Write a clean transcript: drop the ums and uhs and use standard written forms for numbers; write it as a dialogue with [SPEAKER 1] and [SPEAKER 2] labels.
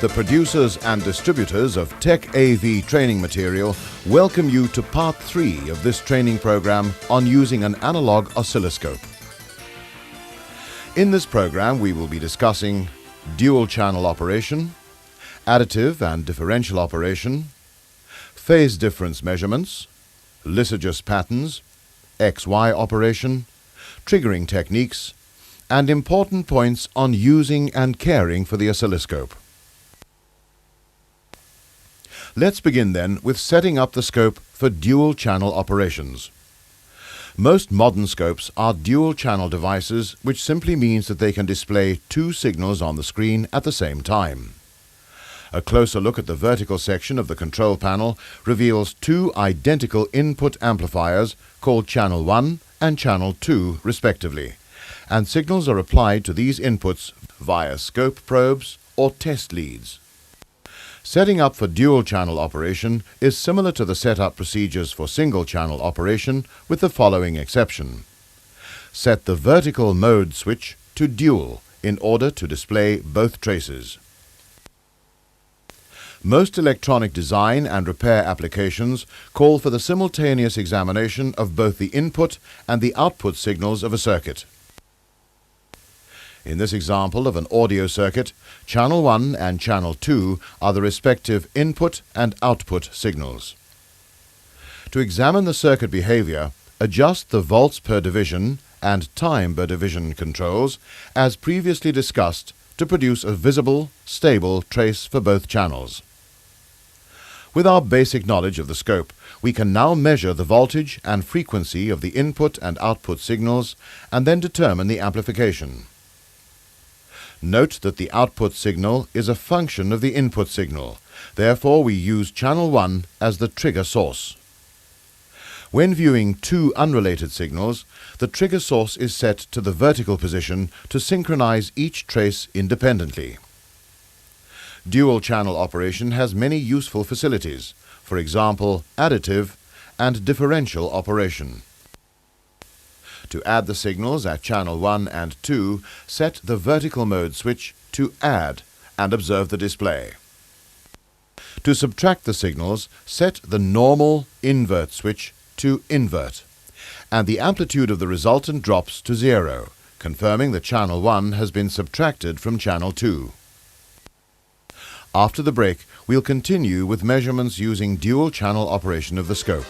[SPEAKER 1] The producers and distributors of Tech AV training material welcome you to part 3 of this training program on using an analog oscilloscope. In this program we will be discussing dual channel operation, additive and differential operation, phase difference measurements, Lissajous patterns, XY operation, triggering techniques, and important points on using and caring for the oscilloscope. Let's begin then with setting up the scope for dual channel operations. Most modern scopes are dual channel devices, which simply means that they can display 2 signals on the screen at the same time. A closer look at the vertical section of the control panel reveals 2 identical input amplifiers called channel 1 and channel 2 respectively, and signals are applied to these inputs via scope probes or test leads. Setting up for dual channel operation is similar to the setup procedures for single channel operation, with the following exception. Set the vertical mode switch to dual in order to display both traces. Most electronic design and repair applications call for the simultaneous examination of both the input and the output signals of a circuit. In this example of an audio circuit, channel 1 and channel 2 are the respective input and output signals. To examine the circuit behavior, adjust the volts per division and time per division controls as previously discussed to produce a visible, stable trace for both channels. With our basic knowledge of the scope, we can now measure the voltage and frequency of the input and output signals and then determine the amplification. Note that the output signal is a function of the input signal. Therefore, we use channel 1 as the trigger source. When viewing 2 unrelated signals, the trigger source is set to the vertical position to synchronize each trace independently. Dual channel operation has many useful facilities, for example, additive and differential operation. To add the signals at channel 1 and 2, set the vertical mode switch to add and observe the display. To subtract the signals, set the normal invert switch to invert, and the amplitude of the resultant drops to 0, confirming that channel 1 has been subtracted from channel 2. After the break, we'll continue with measurements using dual channel operation of the scope.